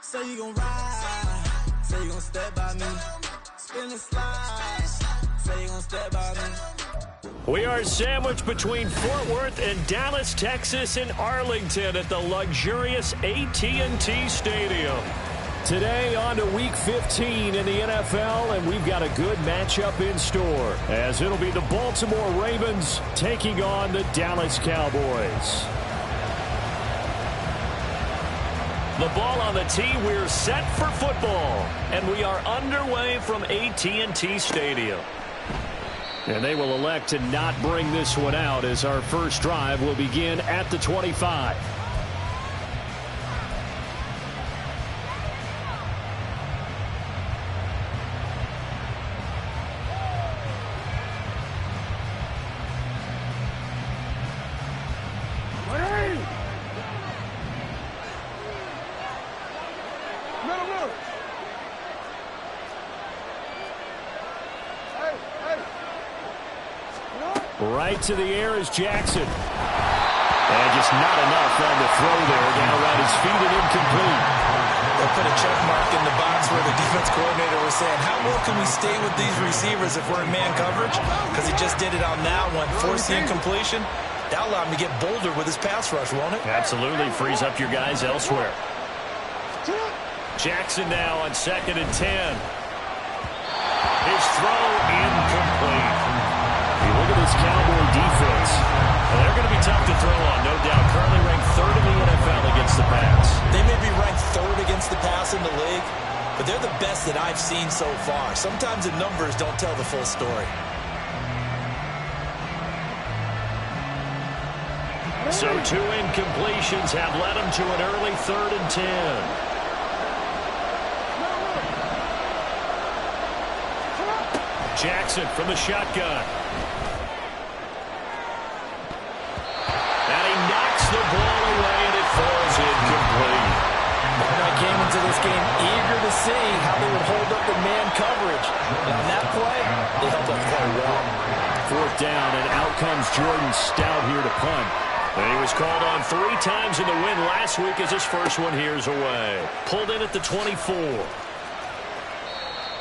Say you gon' ride, say you gon' step by me. Spin the slide, say you gon' step by me. We are sandwiched between Fort Worth and Dallas, Texas, and Arlington at the luxurious AT&T Stadium. Today on to Week 15 in the NFL, and we've got a good matchup in store, as it'll be the Baltimore Ravens taking on the Dallas Cowboys. The ball on the tee, we're set for football, and we are underway from AT&T Stadium. And they will elect to not bring this one out, as our first drive will begin at the 25. Right to the air is Jackson. And just not enough on the throw there. Down around his feet and incomplete. They'll put a check mark in the box where the defense coordinator was saying, how well can we stay with these receivers if we're in man coverage? Because he just did it on that one, forced the incompletion. That'll allow him to get bolder with his pass rush, won't it? Absolutely. Frees up your guys elsewhere. Jackson now on 2nd and 10. His throw incomplete. You look at this Cowboy defense. Well, they're going to be tough to throw on, no doubt. Currently ranked 3rd in the NFL against the pass. They may be ranked 3rd against the pass in the league, but they're the best that I've seen so far. Sometimes the numbers don't tell the full story. So 2 incompletions have led them to an early 3rd and 10. Jackson from the shotgun. And he knocks the ball away, and it falls incomplete. And I came into this game eager to see how they would hold up in man coverage. And on that play, they held up quite well. 4th down, and out comes Jordan Stout here to punt. And he was called on 3 times in the win last week as his first one here's away. Pulled in at the 24.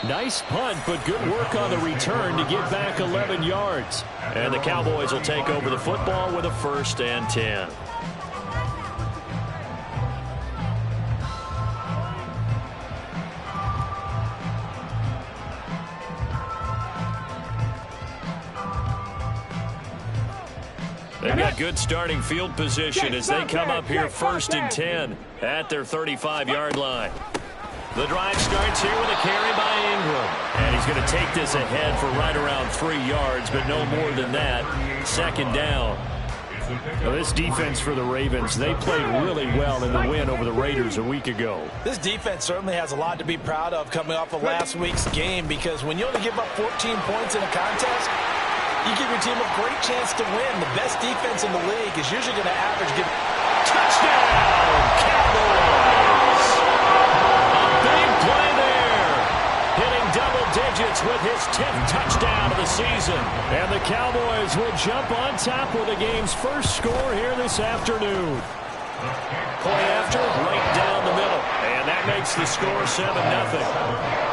Nice punt, but good work on the return to get back 11 yards. And the Cowboys will take over the football with a 1st and 10. They've got good starting field position as they come up here 1st and 10 at their 35-yard line. The drive starts here with a carry by Ingram. And he's going to take this ahead for right around 3 yards, but no more than that. 2nd down. Now this defense for the Ravens, they played really well in the win over the Raiders a week ago. This defense certainly has a lot to be proud of coming off of last week's game, because when you only give up 14 points in a contest, you give your team a great chance to win. The best defense in the league is usually going to average. Touchdown, Cowboys! Big play there. Hitting double digits with his 10th touchdown of the season. And the Cowboys will jump on top with the game's first score here this afternoon. Play after, right down the middle. And that makes the score 7-0.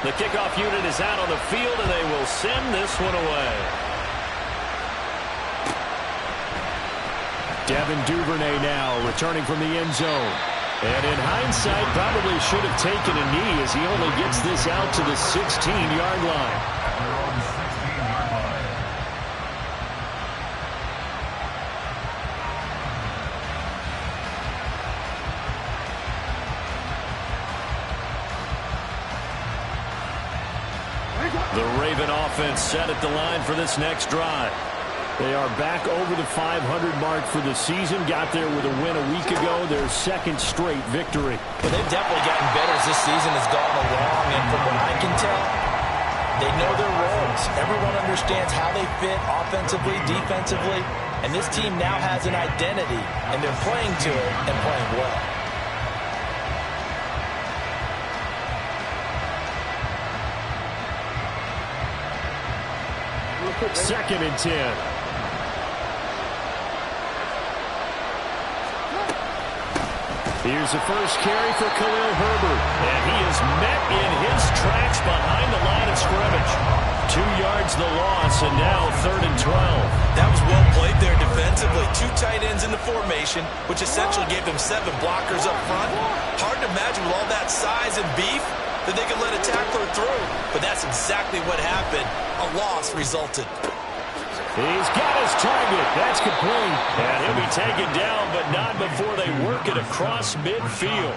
The kickoff unit is out on the field, and they will send this one away. Devin Duvernay now returning from the end zone. And in hindsight, probably should have taken a knee as he only gets this out to the 16-yard line. The Raven offense set at the line for this next drive. They are back over the 500 mark for the season. Got there with a win a week ago, their 2nd straight victory. But they've definitely gotten better as this season has gone along. And from what I can tell, they know their roles. Everyone understands how they fit offensively, defensively. And this team now has an identity, and they're playing to it and playing well. 2nd and 10. Here's the first carry for Khalil Herbert. And he is met in his tracks behind the line of scrimmage. 2 yards the loss, and now 3rd and 12. That was well played there defensively. 2 tight ends in the formation, which essentially gave them 7 blockers up front. Hard to imagine with all that size and beef that they could let a tackler through. But that's exactly what happened. A loss resulted. He's got his target. That's complete. And he'll be taken down, but not before they work it across midfield.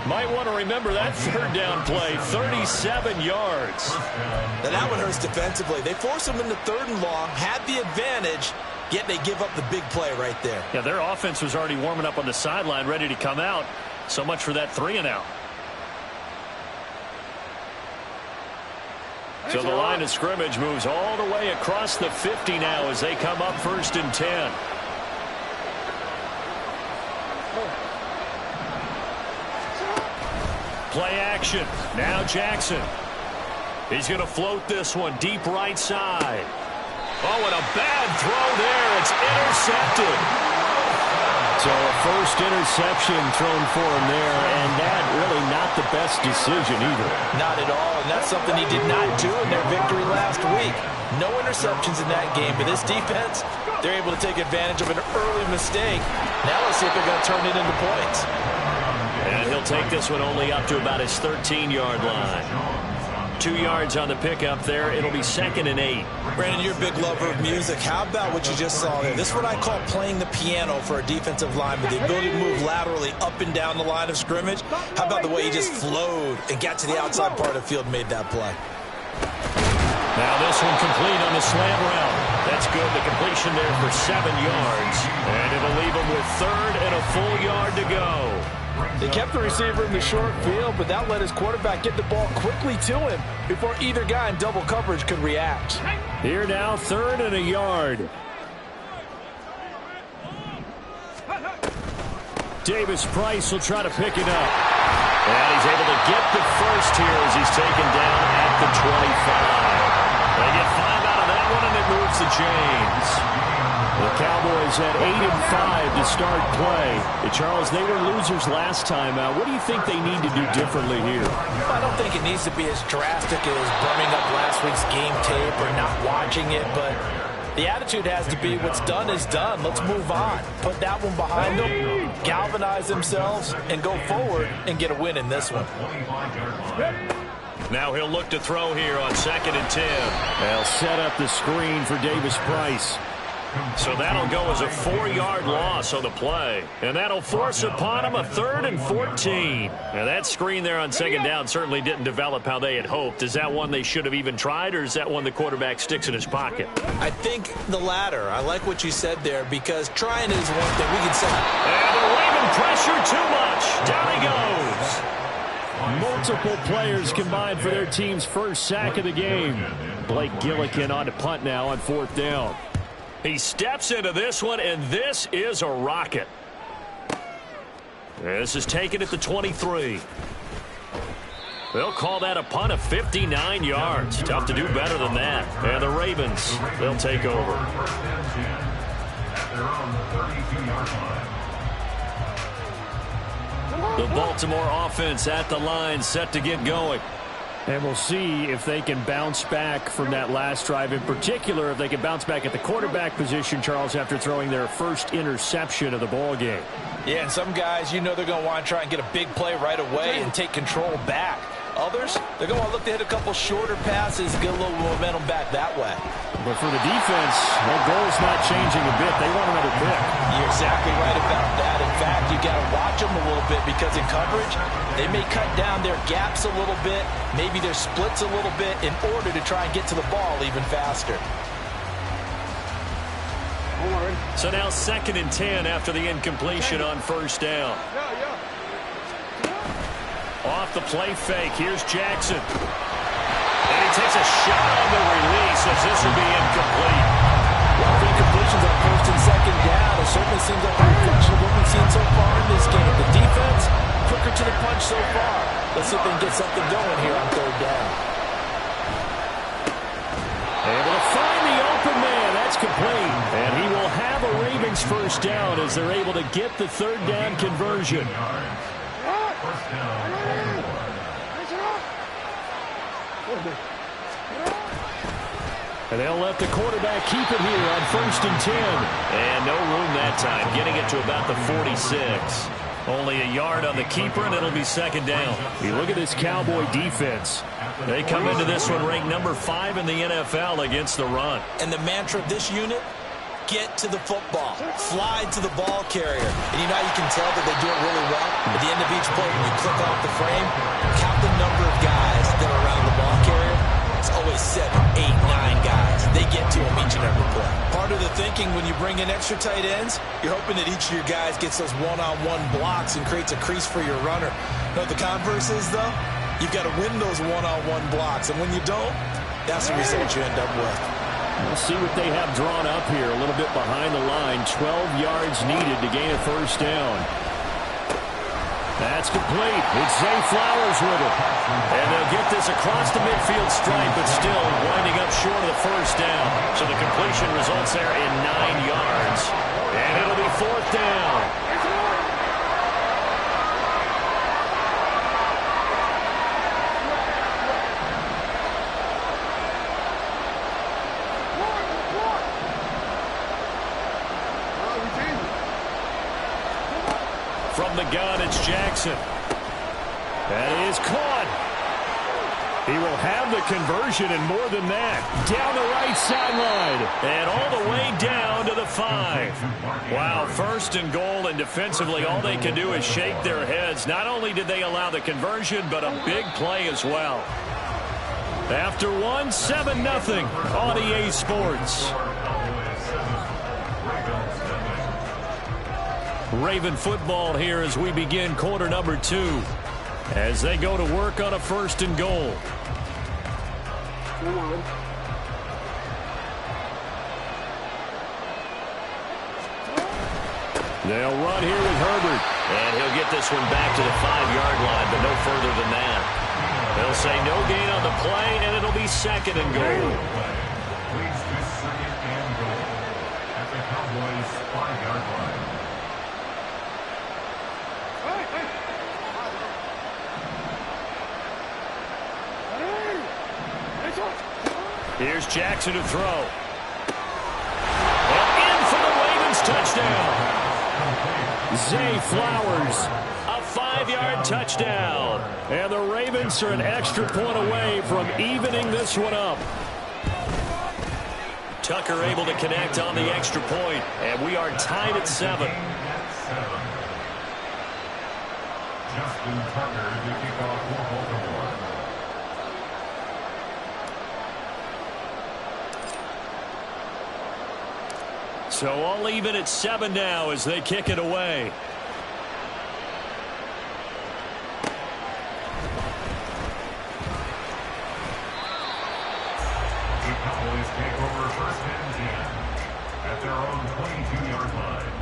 Might want to remember that 3rd down play, 37 yards. Now that one hurts defensively. They forced him into 3rd and long, had the advantage, yet they give up the big play right there. Yeah, their offense was already warming up on the sideline, ready to come out. So much for that 3 and out. So the line of scrimmage moves all the way across the 50 now as they come up 1st and 10. Play action. Now Jackson. He's going to float this one deep right side. Oh, and a bad throw there. It's intercepted. So a first interception thrown for him there, and that really not the best decision either. Not at all, and that's something he did not do in their victory last week. No interceptions in that game, but this defense, they're able to take advantage of an early mistake. Now let's see if they're going to turn it into points. And he'll take this one only up to about his 13-yard line. 2 yards on the pickup there. It'll be 2nd and 8. Brandon, you're a big lover of music. How about what you just saw there? This is what I call playing the piano for a defensive lineman. The ability to move laterally up and down the line of scrimmage. How about the way he just flowed and got to the outside part of the field and made that play? Now this one complete on the slant route. That's good. The completion there for 7 yards. And it'll leave him with 3rd and a full yard to go. They kept the receiver in the short field, but that let his quarterback get the ball quickly to him before either guy in double coverage could react. Here now, 3rd and a yard. Davis Price will try to pick it up. And he's able to get the first here as he's taken down at the 25. They get 5 out of that one, and it moves the chains. The Cowboys at 8-5 to start play. Charles, they were losers last time. What do you think they need to do differently here? I don't think it needs to be as drastic as burning up last week's game tape or not watching it, but the attitude has to be what's done is done. Let's move on. Put that one behind them, galvanize themselves, and go forward and get a win in this one. Now he'll look to throw here on 2nd and 10. They'll set up the screen for Davis Price. So that'll go as a 4-yard loss on the play. And that'll force upon him a 3rd and 14. Now that screen there on 2nd down certainly didn't develop how they had hoped. Is that one they should have even tried, or is that one the quarterback sticks in his pocket? I think the latter. I like what you said there, because trying is one thing. We can say. And the Raven pressure too much. Down he goes. Multiple players combined for their team's first sack of the game. Blake Gillikin on to punt now on 4th down. He steps into this one, and this is a rocket. This is taken at the 23. They'll call that a punt of 59 yards. Tough to do better than that. And the Ravens, they'll take over. The Baltimore offense at the line, set to get going. And we'll see if they can bounce back from that last drive. In particular, if they can bounce back at the quarterback position, Charles, after throwing their first interception of the ball game. Yeah, and some guys, you know they're going to want to try and get a big play right away and take control back. Others, they're going to look to hit a couple shorter passes and get a little momentum back that way. But for the defense, their goal's not changing a bit. They want another pick. You're exactly right about that. In fact, you got to watch them a little bit, because in coverage, they may cut down their gaps a little bit, maybe their splits a little bit, in order to try and get to the ball even faster. So now 2nd and 10 after the incompletion on 1st down. Off the play fake, here's Jackson. And he takes a shot on the release as this will be incomplete. Well, the incompletions on 1st and 2nd down, it certainly seems like a reflection of what we've seen so far in this game. The defense, quicker to the punch so far. Let's see if they can get something going here on 3rd down. Able to find the open man. That's complete. And he will have a Ravens 1st down as they're able to get the 3rd down conversion. And they'll let the quarterback keep it here on 1st and 10. And no room that time, getting it to about the 46. Only a yard on the keeper, and it'll be 2nd down. You look at this Cowboy defense. They come into this one ranked number 5 in the NFL against the run. And the mantra of this unit, get to the football. Fly to the ball carrier. And you know you can tell that they do it really well? At the end of each play, when you click off the frame, count the number of guys that are around the ball carrier. It's always 7, 8, 9 guys. They get to them each and every play. Part of the thinking when you bring in extra tight ends, you're hoping that each of your guys gets those one-on-one blocks and creates a crease for your runner. You know what the converse is, though? You've got to win those one-on-one blocks. And when you don't, that's the result you end up with. We'll see what they have drawn up here. A little bit behind the line. 12 yards needed to gain a 1st down. That's complete. It's Zay Flowers with it. And they'll get this across the midfield stripe, but still winding up short of the 1st down. So the completion results there in 9 yards. And it'll be 4th down. From the gun, it's Jackson. That is caught. He will have the conversion and more than that. Down the right sideline. And all the way down to the 5. Wow, 1st and goal, and defensively all they can do is shake their heads. Not only did they allow the conversion, but a big play as well. After 1, 7-0 on EA Sports. Raven football here as we begin quarter number 2. As they go to work on a 1st and goal. They'll run here with Herbert. And he'll get this one back to the 5-yard line, but no further than that. They'll say no gain on the play, and it'll be 2nd and goal. Leads to 2nd and goal at the Cowboys' 5-yard line. Here's Jackson to throw. And in for the Ravens touchdown. Zay Flowers. A 5-yard touchdown. And the Ravens are an extra point away from evening this one up. Tucker able to connect on the extra point. And we are tied at 7. Justin Tucker to kick off for Baltimore. So all even at 7 now as they kick it away. The Cowboys take over 1st and 10 at their own 22-yard line.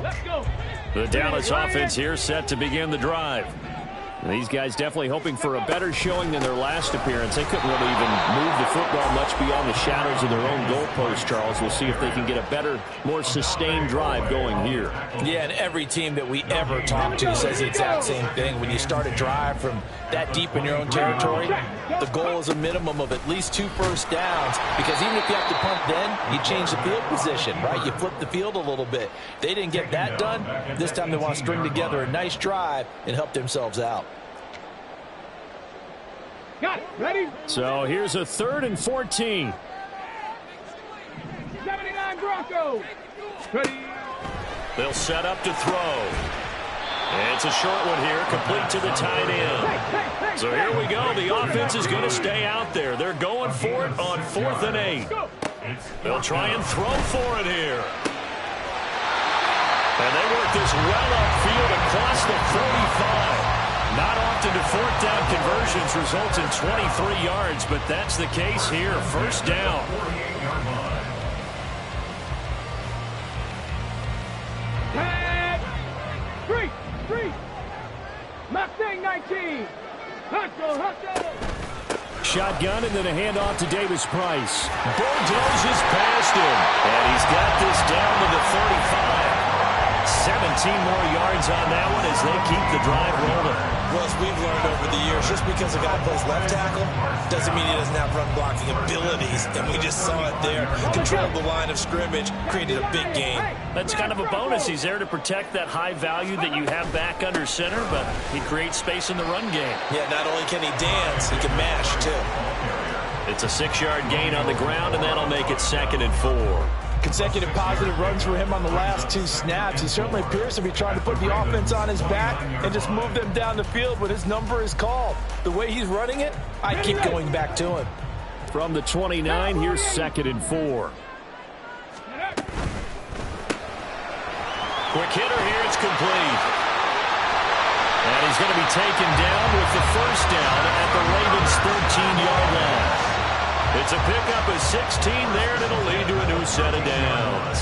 Let's go. The Dallas offense here set to begin the drive. And these guys definitely hoping for a better showing than their last appearance. They couldn't really even move the football much beyond the shadows of their own goalpost, Charles. We'll see if they can get a better, more sustained drive going here. Yeah, and every team that we ever talk to says the exact same thing. When you start a drive from that deep in your own territory, the goal is a minimum of at least 2 first downs, because even if you have to punt then, you change the field position, right? You flip the field a little bit. They didn't get that done. This time they want to string together a nice drive and help themselves out. Got it. Ready? So here's a 3rd and 14. 79 Broncos. Ready. They'll set up to throw. And it's a short one here, complete to the tight end. So here we go. The offense is going to stay out there. They're going for it on 4th and 8. They'll try and throw for it here. And they work this well upfield across the 45. Not often do 4th down conversions result in 23 yards, but that's the case here. 1st down. 48-yard line. Tag. 3. Mustang 19. Hustle. shotgun and then a handoff to Davis Price. Bulldozes past him. And he's got this down to the 35. 17 more yards on that one as they keep the drive rolling. Well, as we've learned over the years, just because a guy plays left tackle doesn't mean he doesn't have run blocking abilities. And we just saw it there. Controlled the line of scrimmage, created a big gain. That's kind of a bonus. He's there to protect that high value that you have back under center, but he creates space in the run game. Yeah, not only can he dance, he can mash, too. It's a 6-yard gain on the ground, and that'll make it 2nd and 4. Consecutive positive runs for him on the last 2 snaps. He certainly appears to be trying to put the offense on his back and just move them down the field when his number is called. The way he's running it, I keep going back to him. From the 29, here's 2nd and 4. Quick hitter here, it's complete. And he's going to be taken down with the first down at the Ravens' 13-yard line. It's a pickup of 16 there, and it'll lead to a new set of downs.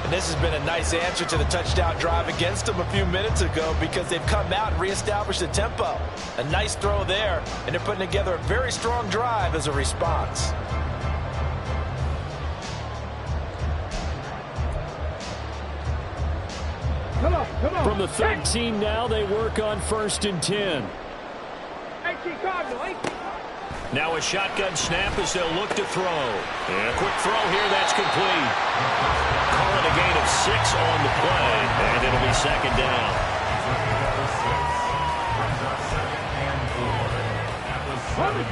And this has been a nice answer to the touchdown drive against them a few minutes ago because they've come out and reestablished the tempo. A nice throw there, and they're putting together a very strong drive as a response. Come on. From the 13 now, they work on 1st and 10. 18 Cardinal, 18. Now a shotgun snap as they'll look to throw. And a quick throw here, that's complete. Call it a gain of 6 on the play, and it'll be 2nd down. On the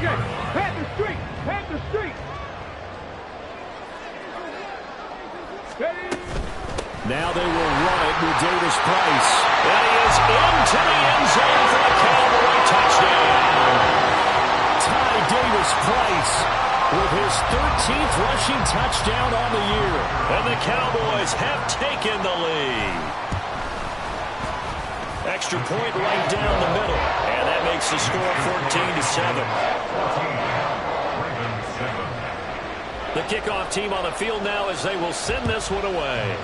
street. Panther Street. Ready? Now they will run it with Davis Price. And he is into the end zone for a Cowboy touchdown. Ty Davis Price with his 13th rushing touchdown on the year. And the Cowboys have taken the lead. Extra point right down the middle. And that makes the score 14-7. The kickoff team on the field now as they will send this one away.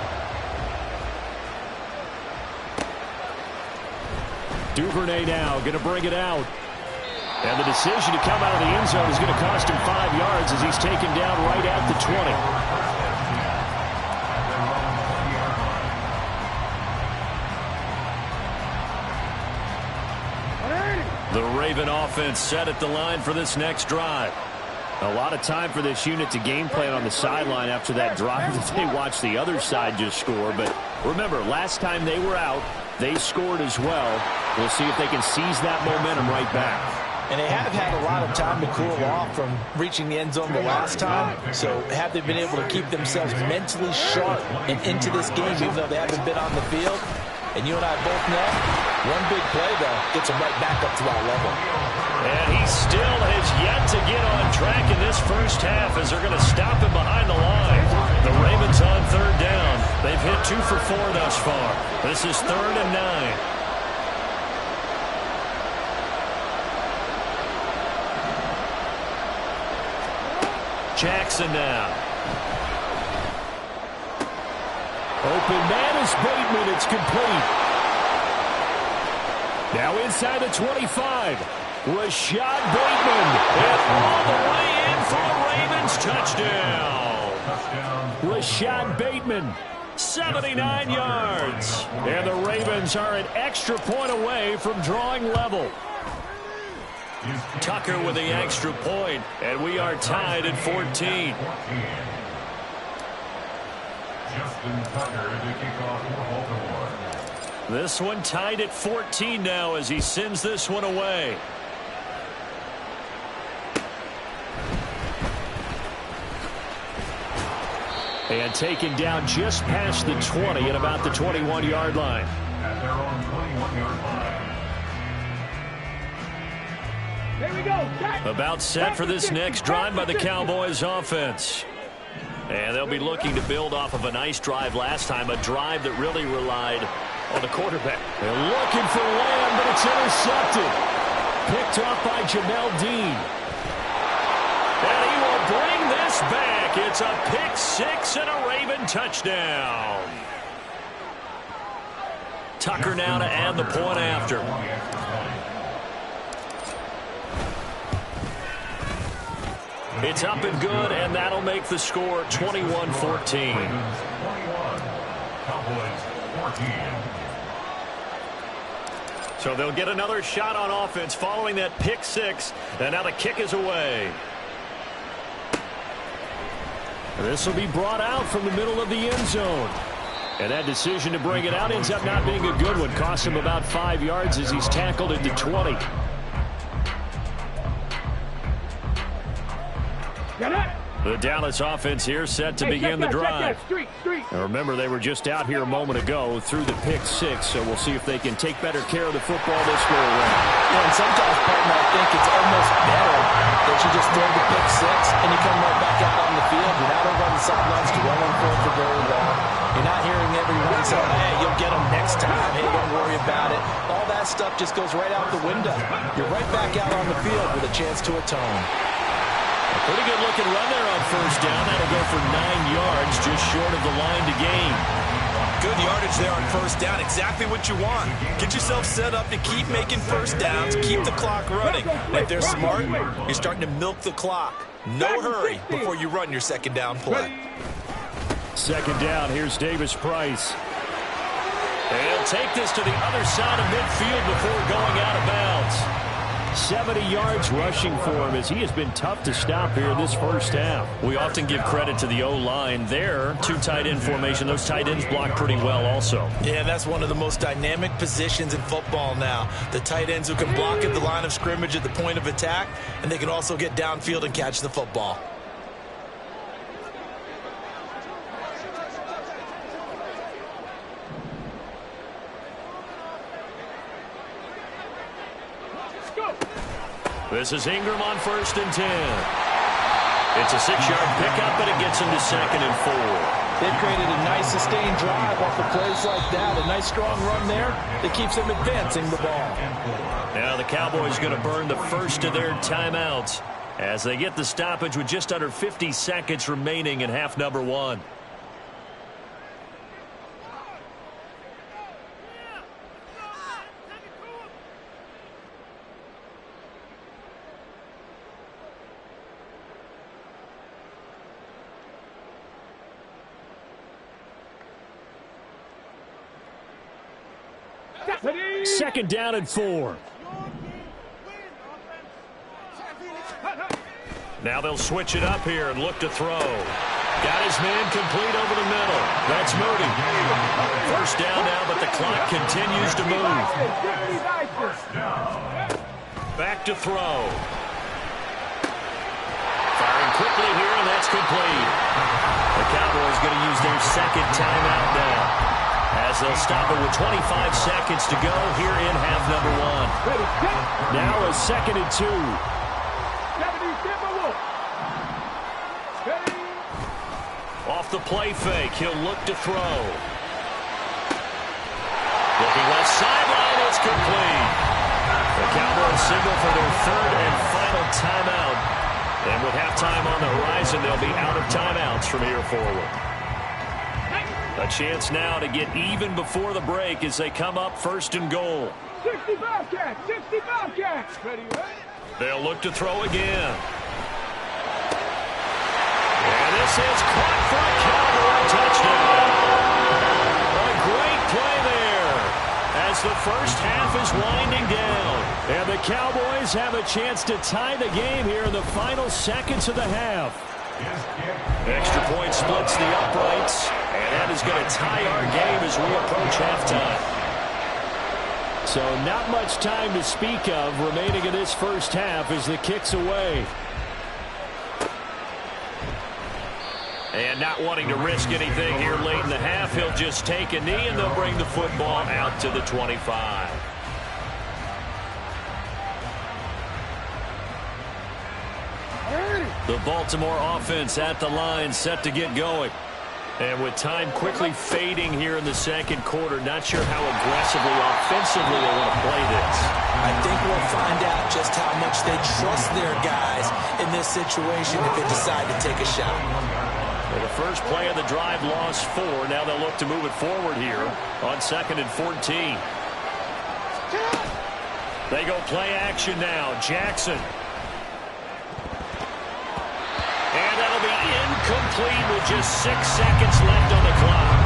Duvernay now going to bring it out. And the decision to come out of the end zone is going to cost him 5 yards as he's taken down right at the 20. The Raven offense set at the line for this next drive. A lot of time for this unit to game plan on the sideline after that drive that they watched the other side just score. But remember, last time they were out, they scored as well. We'll see if they can seize that momentum right back. And they have had a lot of time to cool off from reaching the end zone the last time. So have they been able to keep themselves mentally sharp and into this game even though they haven't been on the field? And you and I both know, one big play, though, gets them right back up to our level. And he still has yet to get on track in this first half as they're going to stop him behind the line. The Ravens on 3rd down. They've hit 2 for 4 thus far. This is 3rd and 9. Jackson now. Open man is Bateman. It's complete. Now inside the 25. Rashad Bateman. And all the way in for a Ravens touchdown. Rashad Bateman. 79 yards. And the Ravens are an extra point away from drawing level. Tucker with the extra point, and we are tied at 14. Justin Tucker to kick off for Baltimore. This one tied at 14 now as he sends this one away. And taken down just past the 20 at about the 21-yard line. At their own 21-yard line. Here we go. About set for this next drive by the Cowboys offense. And they'll be looking to build off of a nice drive last time, a drive that really relied on the quarterback. They're looking for Lamb, but it's intercepted. Picked off by Jamel Dean. And he will bring this back. It's a pick six and a Raven touchdown. Tucker now to add the point after. It's up and good, and that'll make the score 21-14. Ravens 21, Cowboys 14. So they'll get another shot on offense following that pick six, and now the kick is away. This will be brought out from the middle of the end zone. And that decision to bring it out ends up not being a good one. Costs him about 5 yards as he's tackled at the 20. The Dallas offense here set to begin the drive. Now remember, they were just out here a moment ago through the pick six, so we'll see if they can take better care of the football this go around. Yeah, and sometimes, partner, I think it's almost better that you just throw the pick six and you come right back out on the field. You're not running something else to run on for very long. You're not hearing everyone say, hey, you'll get them next time. Hey, don't worry about it. All that stuff just goes right out the window. You're right back out on the field with a chance to atone. Pretty good looking run there on first down. That'll go for 9 yards, just short of the line to gain. Good yardage there on first down. Exactly what you want. Get yourself set up to keep making first downs, keep the clock running. And if they're smart, you're starting to milk the clock. No hurry before you run your second down play. Second down, here's Davis Price. And he'll take this to the other side of midfield before going out of bounds. 70 yards rushing for him as he has been tough to stop here this first half. We often give credit to the O-line there. Two tight end formation. Those tight ends block pretty well also. Yeah, that's one of the most dynamic positions in football now. The tight ends who can block at the line of scrimmage at the point of attack, and they can also get downfield and catch the football. This is Ingram on 1st and 10. It's a 6-yard pickup, but it gets him to 2nd and 4. They've created a nice sustained drive off of plays like that. A nice strong run there that keeps them advancing the ball. Now the Cowboys going to burn the first of their timeouts as they get the stoppage with just under 50 seconds remaining in half number 1. Second down and 4. Now they'll switch it up here and look to throw. Got his man complete over the middle. That's Moody. First down now, but the clock continues to move. Back to throw. Firing quickly here, and that's complete. The Cowboys going to use their second timeout now, as they'll stop it with 25 seconds to go here in half number 1. Now a 2nd and 2. Off the play fake, he'll look to throw. Looking left sideline, it's complete. The Cowboys signal for their 3rd and final timeout. And with halftime on the horizon, they'll be out of timeouts from here forward. A chance now to get even before the break as they come up 1st and goal. 65 catch, 65 catch. Ready, ready? They'll look to throw again. And this is caught for a Cowboy touchdown. A great play there as the first half is winding down. And the Cowboys have a chance to tie the game here in the final seconds of the half. Extra point splits the uprights, and that is going to tie our game as we approach halftime. So not much time to speak of remaining in this first half as the kick's away. And not wanting to risk anything here late in the half, he'll just take a knee, and they'll bring the football out to the 25. The Baltimore offense at the line, set to get going. And with time quickly fading here in the second quarter, not sure how aggressively, offensively they want to play this. I think we'll find out just how much they trust their guys in this situation if they decide to take a shot. Well, the first play of the drive lost 4. Now they'll look to move it forward here on 2nd and 14. They go play action now. Jackson. complete with just 6 seconds left on the clock.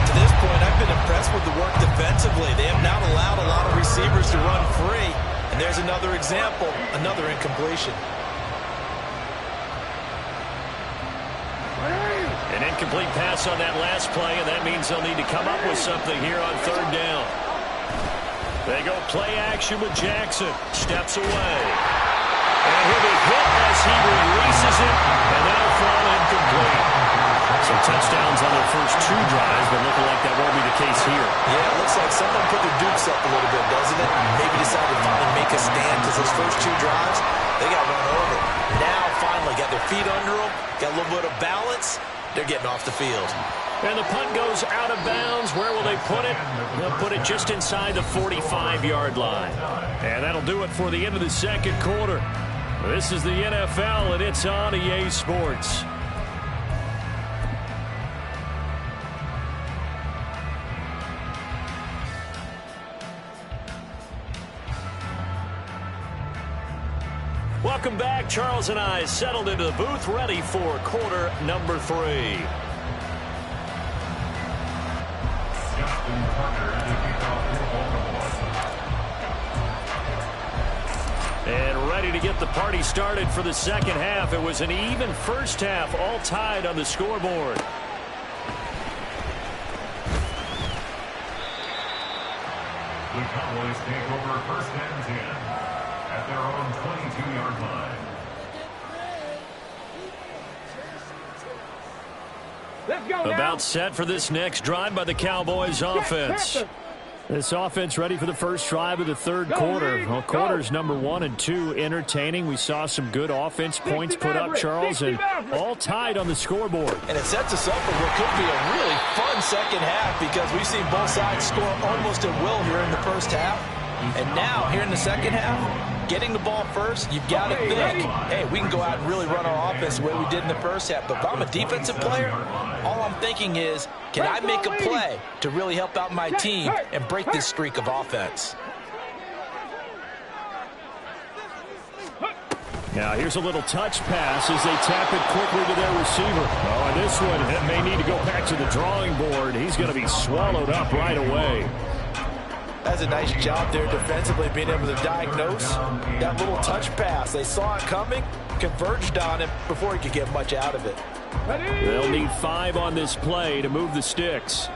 To this point, I've been impressed with the work defensively. They have not allowed a lot of receivers to run free. And there's another example, another incompletion. An incomplete pass on that last play, and that means they'll need to come up with something here on third down. They go play action with Jackson. Steps away. And he'll be hit as he releases it, and that'll fall incomplete. Some touchdowns on their first 2 drives, but looking like that won't be the case here. Yeah, it looks like someone put their dukes up a little bit, doesn't it? Maybe decided to finally make a stand because those first 2 drives, they got run over. Now, finally, got their feet under them, got a little bit of balance. They're getting off the field. And the punt goes out of bounds. Where will they put it? They'll put it just inside the 45-yard line. And that'll do it for the end of the second quarter. This is the NFL, and it's on EA Sports. Welcome back. Charles and I settled into the booth, ready for quarter number 3. And ready to get the party started for the second half. It was an even first half, all tied on the scoreboard. The Cowboys take over first and 10 at their own 22-yard line. Let's go now. About set for this next drive by the Cowboys offense. This offense ready for the first drive of the third quarter. Well, quarters number 1 and 2 entertaining. We saw some good offense points put up, Charles, and all tied on the scoreboard. And it sets us up for what could be a really fun second half because we've seen both sides score almost at will here in the first half. And now, here in the second half, getting the ball first, you've got to think, hey, we can go out and really run our offense the way we did in the first half. But if I'm a defensive player, all I'm thinking is, can I make a play to really help out my team and break this streak of offense? Now, here's a little touch pass as they tap it quickly to their receiver. Oh, and this one, it may need to go back to the drawing board. He's going to be swallowed up right away. That's a nice job there defensively, being able to diagnose that little touch pass. They saw it coming, converged on him before he could get much out of it. They'll need 5 on this play to move the sticks.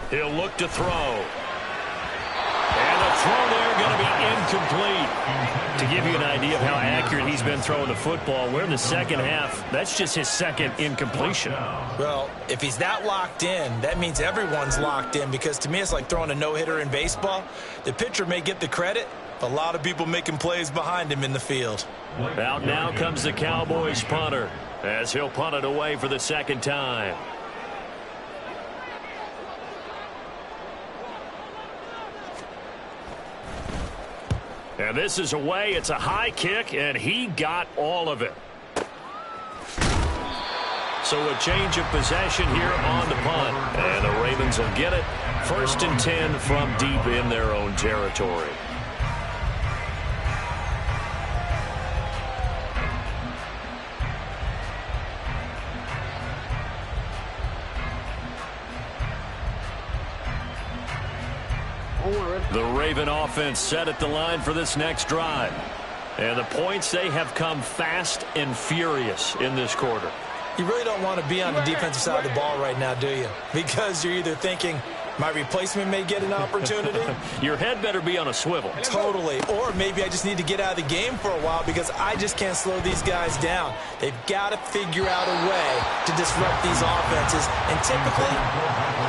He'll look to throw. And the throw there going to be incomplete. To give you an idea of how accurate he's been throwing the football, we're in the second half. That's just his second incompletion. Well, if he's that locked in, that means everyone's locked in because to me it's like throwing a no-hitter in baseball. The pitcher may get the credit, but a lot of people making plays behind him in the field. Out now comes the Cowboys punter as he'll punt it away for the second time. And this is away. It's a high kick, and he got all of it. So a change of possession here on the punt. And the Ravens will get it. 1st and 10 from deep in their own territory. The Raven offense set at the line for this next drive. And the points, they have come fast and furious in this quarter. You really don't want to be on the defensive side of the ball right now, do you? Because you're either thinking, my replacement may get an opportunity. Your head better be on a swivel. Totally. Or maybe I just need to get out of the game for a while because I just can't slow these guys down. They've got to figure out a way to disrupt these offenses. And typically,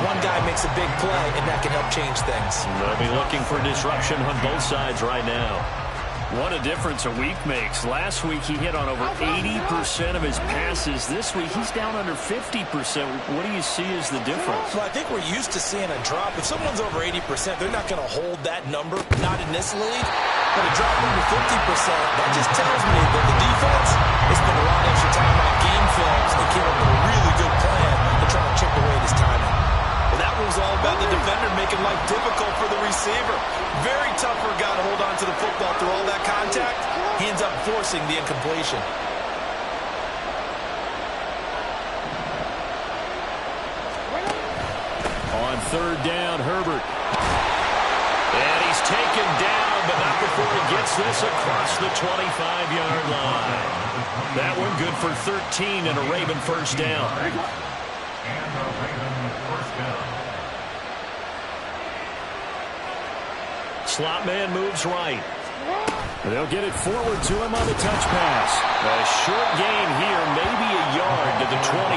one guy makes a big play, and that can help change things. They'll be looking for disruption on both sides right now. What a difference a week makes. Last week, he hit on over 80% of his passes. This week, he's down under 50%. What do you see as the difference? Well, I think we're used to seeing a drop. If someone's over 80%, they're not going to hold that number, not in this league. But a drop under 50%, that just tells me that the defense has spent a lot of extra time on game films and came up with a really good plan to try to chip away this timing. Well, that was all about the defender making life difficult for the receiver. Very tough for a guy to hold on to the football through all that contact. He ends up forced forcing the incompletion. On third down, Herbert. And he's taken down, but not before he gets this across the 25-yard line. That one good for 13 and a Raven first down. And a Raven first down. Slot man moves right. They'll get it forward to him on the touch pass. A short gain here, maybe a yard to the 29.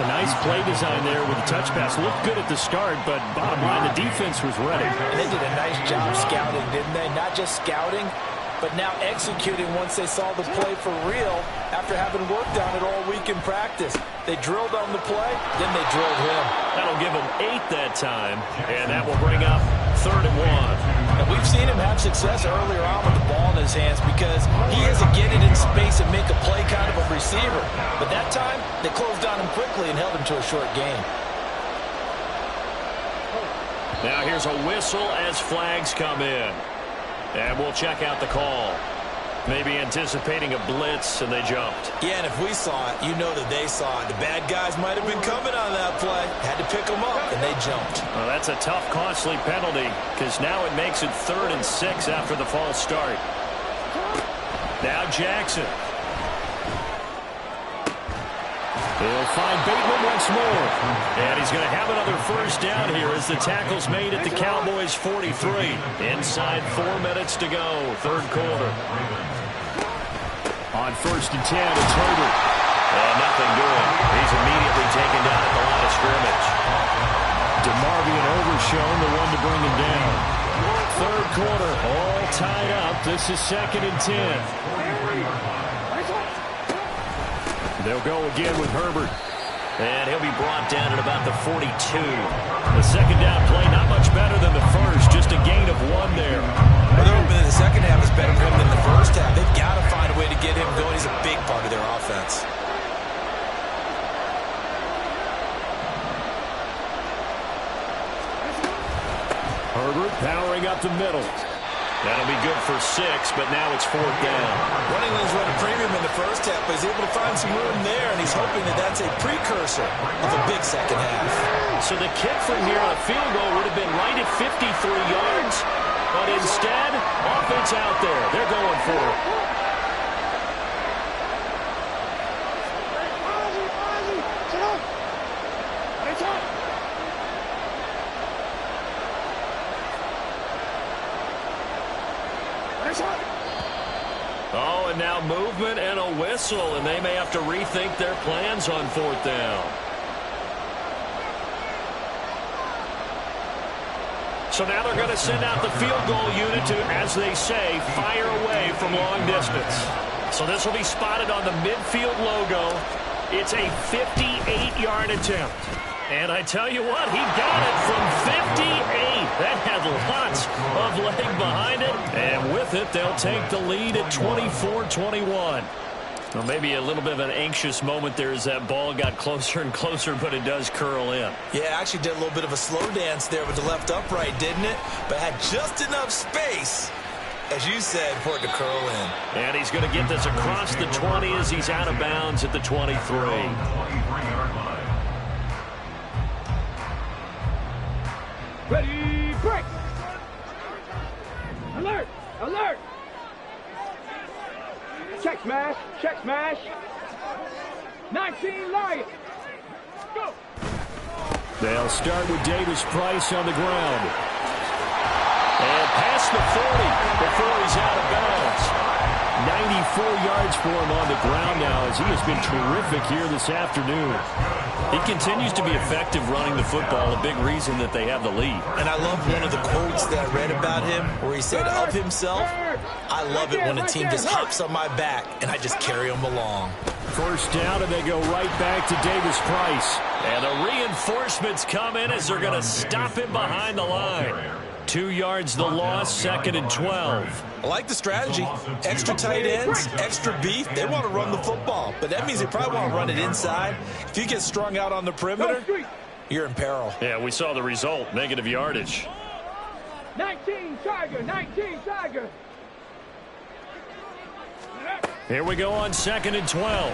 A nice play design there with the touch pass. Looked good at the start, but bottom line, the defense was ready. And they did a nice job scouting, didn't they? Not just scouting, but now executing once they saw the play for real after having worked on it all week in practice. They drilled on the play, then they drilled him. That'll give him 8 that time, and that will bring up 3rd and 1. And we've seen him have success earlier on with the ball in his hands because he isn't getting in space and make a play kind of a receiver. But that time, they closed on him quickly and held him to a short gain. Now here's a whistle as flags come in. And we'll check out the call. Maybe anticipating a blitz, and they jumped. Yeah, and if we saw it, you know that they saw it. The bad guys might have been coming on that play. Had to pick them up, and they jumped. Well, that's a tough, costly penalty because now it makes it 3rd and 6 after the false start. Now Jackson. They'll find Bateman once more. And he's going to have another first down here as the tackle's made at the Cowboys' 43. Inside 4 minutes to go, 3rd quarter. On 1st and 10, it's Herbert. And nothing doing. He's immediately taken down at the line of scrimmage. DeMarvion Overshown, the one to bring him down. 3rd quarter, all tied up. This is 2nd and 10. They'll go again with Herbert. And he'll be brought down at about the 42. The second down play, not much better than the first. Just a gain of 1 there. Well, they're hoping that the second half is better for him than the first half. They've got to find a way to get him going. He's a big part of their offense. Herbert powering up the middle. That'll be good for 6, but now it's 4th down. Running lanes run a premium in the first half, but he's able to find some room there, and he's hoping that that's a precursor of a big second half. So the kick from here on a field goal would have been right at 53 yards, but instead, offense out there. They're going for it. Oh, and now movement and a whistle, and they may have to rethink their plans on 4th down. So now they're going to send out the field goal unit to, as they say, fire away from long distance. So this will be spotted on the midfield logo. It's a 58-yard attempt. And I tell you what, he got it from 58. That had lots of leg behind it. And with it, they'll take the lead at 24-21. Well, maybe a little bit of an anxious moment there as that ball got closer and closer, but it does curl in. Yeah, actually did a little bit of a slow dance there with the left upright, didn't it? But had just enough space, as you said, for it to curl in. And he's going to get this across the 20 as he's out of bounds at the 23. Ready, break! Alert! Alert! Check smash! Check smash! 19 Lions! Go! They'll start with Davis Price on the ground. And past the 40 before he's out of bounds. 94 yards for him on the ground now as he has been terrific here this afternoon. He continues to be effective running the football, a big reason that they have the lead. And I love one of the quotes that I read about him where he said of himself, I love it when a team just hops on my back and I just carry them along. First down, and they go right back to Davis Price. And the reinforcements come in as they're going to stop him behind the line. 2 yards the loss, 2nd and 12. I like the strategy. Extra tight ends, extra beef. They want to run the football, but that means they probably want to run it inside. If you get strung out on the perimeter, you're in peril. Yeah, we saw the result, negative yardage. 19 Tiger, 19 Tiger. Here we go on 2nd and 12.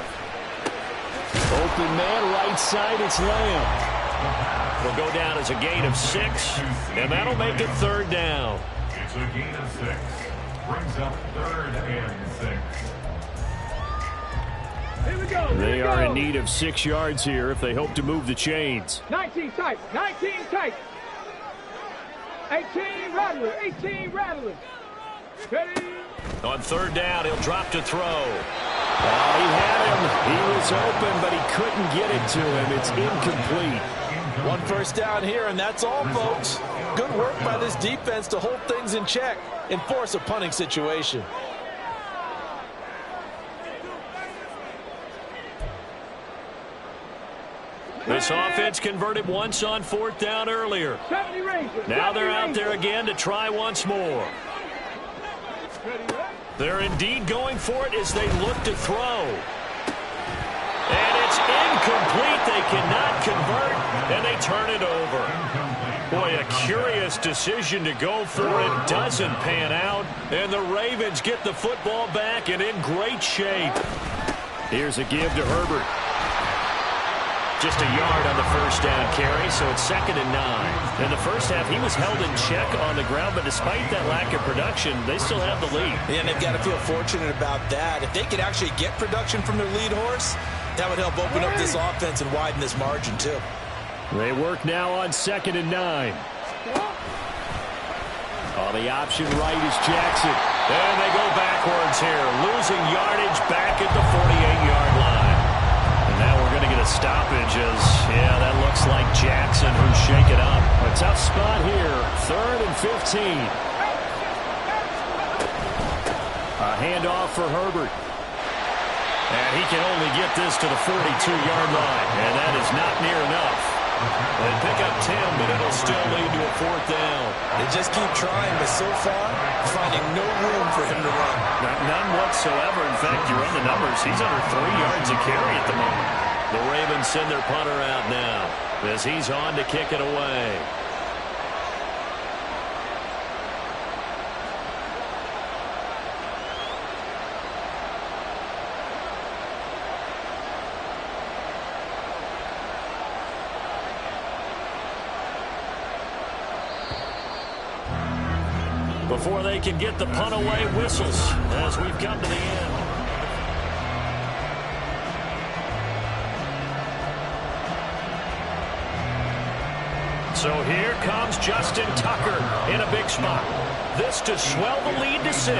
Open man, right side, it's Lamb. It'll go down as a gain of 6, and that'll make it 3rd down. It's a gain of 6. Brings up 3rd and 6. Here we go. They are in need of 6 yards here if they hope to move the chains. 19 tight. 19 tight. 18 rattler. 18 rattler. Ready. On 3rd down, he'll drop to throw. Well, he had him. He was open, but he couldn't get it to him. It's incomplete. 1 first down here, and that's all, folks. Good work by this defense to hold things in check and force a punting situation. This offense converted once on 4th down earlier. Now they're out there again to try once more. They're indeed going for it as they look to throw. And it's incomplete. They cannot convert, and they turn it over. Boy, a curious decision to go for it. Doesn't pan out, and the Ravens get the football back and in great shape. Here's a give to Herbert. Just a yard on the 1st down carry, so it's 2nd and 9. In the first half, he was held in check on the ground, but despite that lack of production, they still have the lead. Yeah, and they've got to feel fortunate about that. If they could actually get production from their lead horse, that would help open up this offense and widen this margin, too. They work now on 2nd and 9. On the option right is Jackson. And they go backwards here, losing yardage back at the 48-yard line. Now we're going to get a stoppage as, yeah, that looks like Jackson who's shaken up. A tough spot here, 3rd and 15. A handoff for Herbert. And he can only get this to the 42-yard line, and that is not near enough. They pick up 10, but it'll still lead to a 4th down. They just keep trying, but so far, finding no room for him to run. None whatsoever. In fact, you run the numbers, he's under 3 yards a carry at the moment. The Ravens send their punter out now as he's on to kick it away. Before they can get the punt away, whistles as we've come to the end. So here comes Justin Tucker in a big spot. This to swell the lead to 6.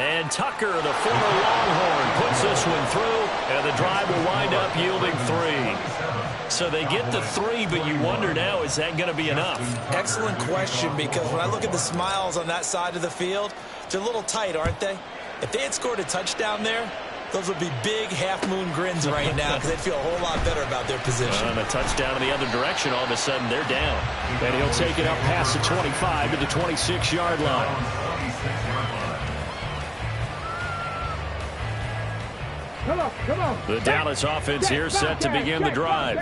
And Tucker, the former Longhorn, puts this one through, and the drive will wind up yielding 3. So they get the 3, but you wonder now, is that going to be enough? Excellent question, because when I look at the smiles on that side of the field, they're a little tight, aren't they? If they had scored a touchdown there, those would be big half-moon grins right now because they'd feel a whole lot better about their position. And a touchdown in the other direction, all of a sudden they're down. And he'll take it up past the 25 to the 26-yard line. Come on. The Dallas offense here set to begin the drive.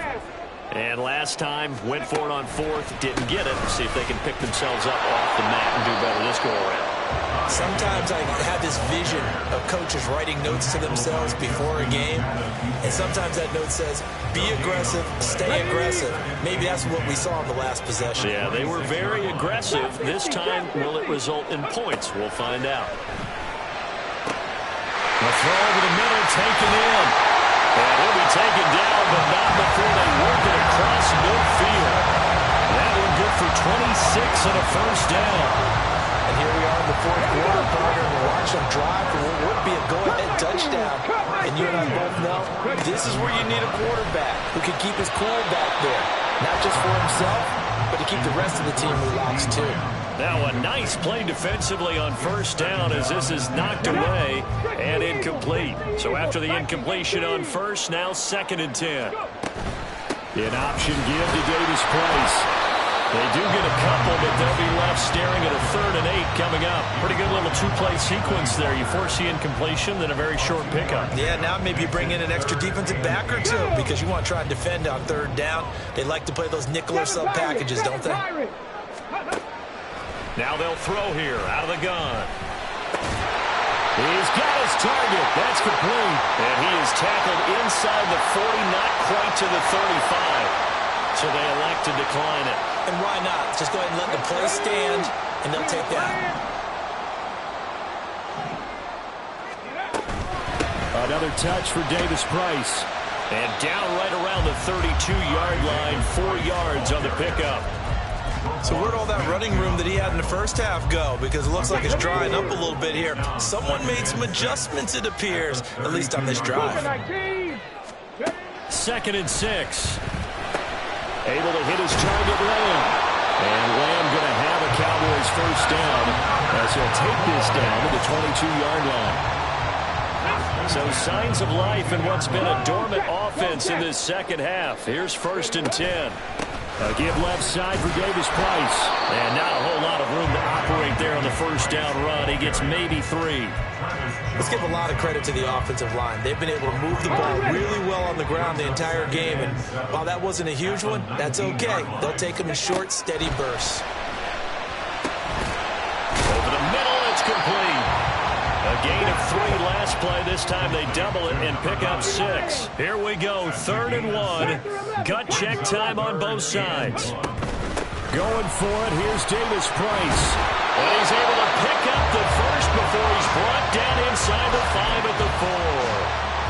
And last time, went for it on 4th, didn't get it. See if they can pick themselves up off the mat and do better this go-around. Sometimes I have this vision of coaches writing notes to themselves before a game, and sometimes that note says, be aggressive, stay aggressive. Maybe that's what we saw in the last possession. Yeah, they were very aggressive. This time, will it result in points? We'll find out. The throw over the middle, taken in. And he'll be taken down, but not before they work it across midfield. That one good for 26 and a 1st down. And here we are in the 4th quarter, partner, and we're watching them drive for what would be a go-ahead touchdown. And you and I both know this is where you need a quarterback who can keep his cool back there. Not just for himself, but to keep the rest of the team relaxed too. Now a nice play defensively on 1st down as this is knocked away and incomplete. So after the incompletion on 1st, now 2nd and 10. An option give to Davis Price. They do get a couple, but they'll be left staring at a 3rd and 8 coming up. Pretty good little 2-play sequence there. You force the incompletion, then a very short pickup. Yeah, now maybe you bring in an extra defensive back or two because you want to try and defend on 3rd down. They like to play those nickel or sub packages, don't they? Now they'll throw here out of the gun. He's got his target. That's complete. And he is tackled inside the 40, not quite to the 35. So they elect to decline it. And why not? Just go ahead and let the play stand, and they'll take that. Another touch for Davis Price. And down right around the 32-yard line, 4 yards on the pickup. So where'd all that running room that he had in the first half go? Because it looks like it's drying up a little bit here. Someone made some adjustments, it appears, at least on this drive. 2nd and 6. Able to hit his target, Lamb. And Lamb going to have a Cowboys first down as he'll take this down to the 22-yard line. So signs of life in what's been a dormant offense in this second half. Here's 1st and 10. A give left side for Davis Price. And not a whole lot of room to operate there on the first down run. He gets maybe 3. Let's give a lot of credit to the offensive line. They've been able to move the ball really well on the ground the entire game. And while that wasn't a huge one, that's okay. They'll take them in short, steady bursts. Over the middle, it's complete. A gain of 3 last play. This time they double it and pick up 6. Here we go, 3rd and 1. Gut check time on both sides. Going for it, here's Davis Price. And he's able to pick up the first before he's brought down inside the 5 at the 4.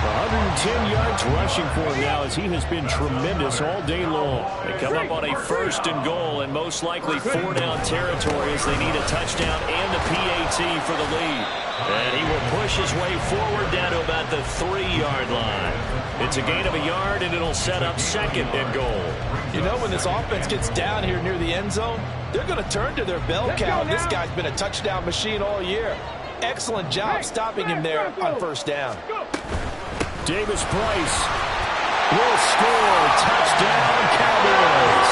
110 yards rushing for him now as he has been tremendous all day long. They come up on a 1st and goal and most likely 4-down territory as they need a touchdown and a PAT for the lead. And he will push his way forward down to about the 3-yard line. It's a gain of a yard, and it'll set up 2nd and goal. You know, when this offense gets down here near the end zone, they're going to turn to their bell cow. This guy's been a touchdown machine all year. Excellent job stopping him there on 1st down. Davis Price will score. Touchdown, Cowboys.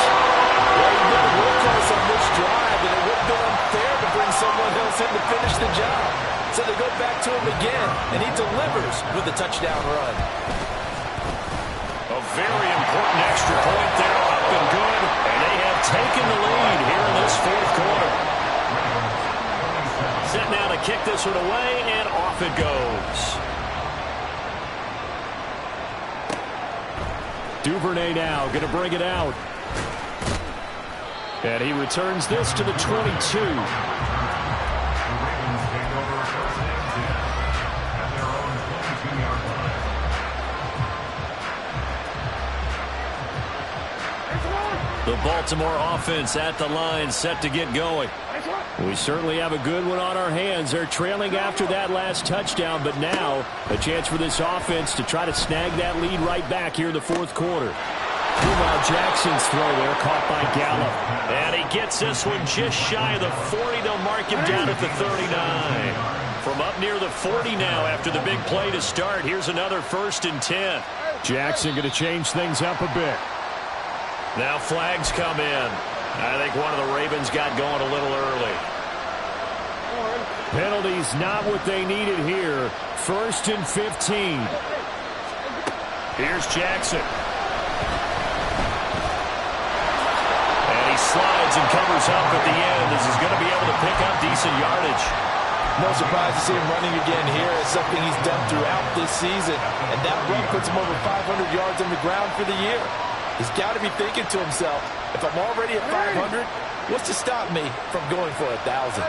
Well, you've been a workhorse on this drive, and it would have been unfair to bring someone else in to finish the job. So they go back to him again, and he delivers with a touchdown run. A very important extra point there, up and good. And they have taken the lead here in this 4th quarter. Set now to kick this one away, and off it goes. Duvernay now going to bring it out. And he returns this to the 22. The Baltimore offense at the line, set to get going. We certainly have a good one on our hands. They're trailing after that last touchdown, but now a chance for this offense to try to snag that lead right back here in the 4th quarter. Meanwhile, Jackson's throw there caught by Gallup. And he gets this one just shy of the 40. They'll mark him down at the 39. From up near the 40 now after the big play to start. Here's another 1st and 10. Jackson going to change things up a bit. Now flags come in. I think one of the Ravens got going a little early. Penalties not what they needed here. 1st and 15. Here's Jackson. And he slides and covers up at the end. This is going to be able to pick up decent yardage. No surprise to see him running again here. It's something he's done throughout this season. And that run puts him over 500 yards on the ground for the year. He's got to be thinking to himself, if I'm already at 500, what's to stop me from going for 1,000?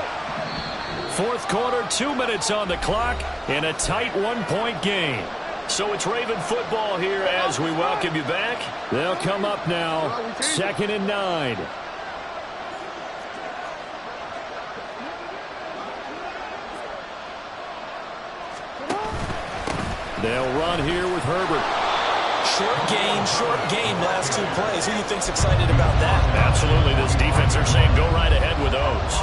4th quarter, 2 minutes on the clock, in a tight 1-point game. So it's Raven football here as we welcome you back. They'll come up now, 2nd and 9. They'll run here with Herbert. Short game, last 2 plays. Who do you think's excited about that? Absolutely. This defense are saying go right ahead with those.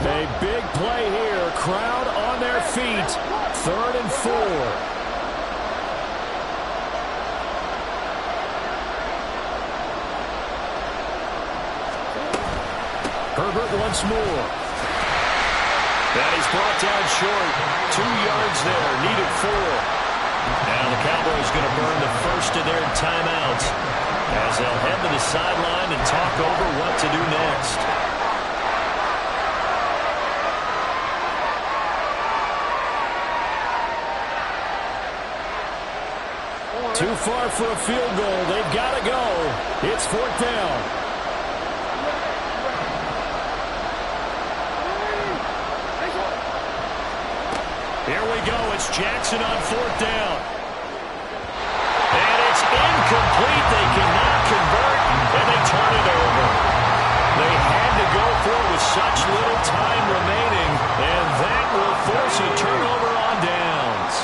A big play here. Crowd on their feet. 3rd and 4. Herbert once more. And he's brought down short. 2 yards there. Needed 4. Now the Cowboys going to burn the first of their timeouts. as they'll head to the sideline and talk over what to do next. Too far for a field goal. They've got to go. It's 4th down. Here we go. It's Jackson on 4th down. And it's incomplete. They cannot convert, and they turn it over. They had to go for it with such little time remaining, and that will force a turnover on downs.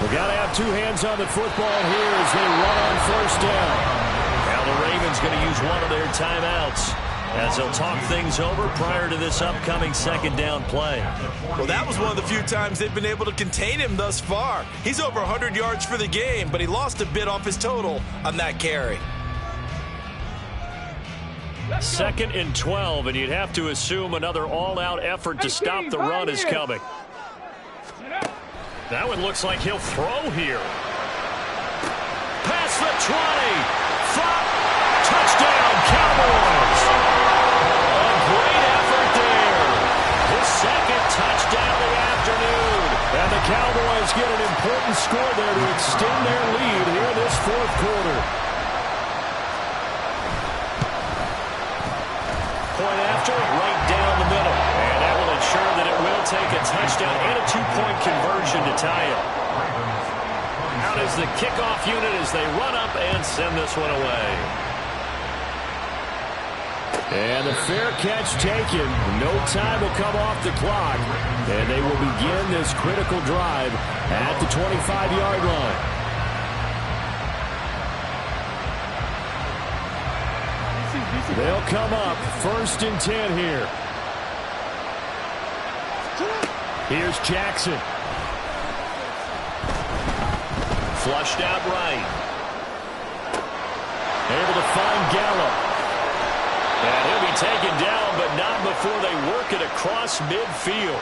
We got to have 2 hands on the football here as they run on 1st down. Now the Ravens going to use one of their timeouts as they'll talk things over prior to this upcoming 2nd down play. Well, that was one of the few times they've been able to contain him thus far. He's over 100 yards for the game, but he lost a bit off his total on that carry. 2nd and 12, and you'd have to assume another all-out effort to stop the run is coming. That one looks like he'll throw here. Past the 20. Touchdown, Cowboys. A great effort there. His 2nd touchdown of the afternoon. And the Cowboys get an important score there to extend their lead here in this 4th quarter. Point after, right down the middle. And that will ensure that it will take a touchdown and a 2-point conversion to tie it. Out is the kickoff unit as they run up and send this one away. And the fair catch taken. No time will come off the clock. And they will begin this critical drive at the 25-yard line. They'll come up 1st and 10 here. Here's Jackson. Flushed out right. Able to find Gallup. And he'll be taken down, but not before they work it across midfield.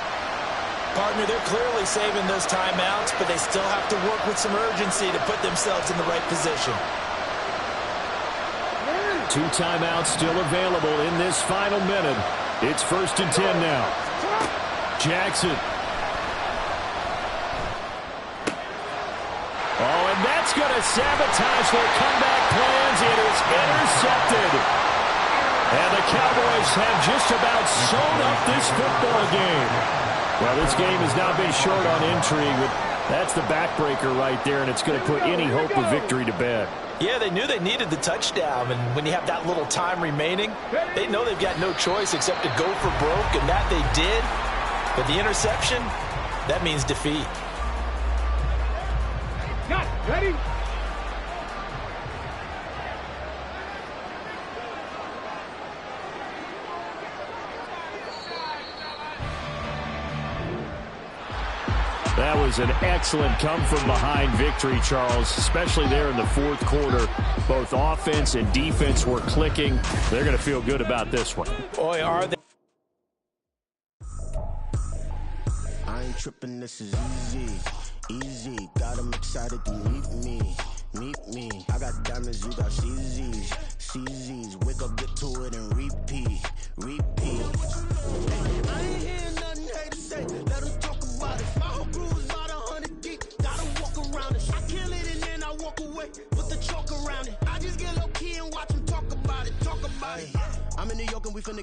Partner, they're clearly saving those timeouts, but they still have to work with some urgency to put themselves in the right position. 2 timeouts still available in this final minute. It's 1st and 10 now. Jackson. Oh, and that's going to sabotage their comeback plans. It is intercepted. And the Cowboys have just about sewn up this football game. Well, this game has not been short on intrigue, but that's the backbreaker right there, and it's going to put any hope of victory to bed. Yeah, they knew they needed the touchdown, and when you have that little time remaining, they know they've got no choice except to go for broke, and that they did. But the interception, that means defeat. Ready? That was an excellent come-from-behind victory, Charles, especially there in the 4th quarter. Both offense and defense were clicking. They're going to feel good about this one. Boy, are they. I ain't tripping, this is easy. Easy, got them excited to meet me. Meet me. I got diamonds, you got CZs. CZs, wake up, get to it, and repeat. Repeat. I ain't hearing nothing hate to say. Let them talk about it. My whole crew is about 100 deep. Gotta walk around it. I kill it and then I walk away with the chalk around it. I just get low key and watch them talk about it. Talk about it. I'm in New York and we finna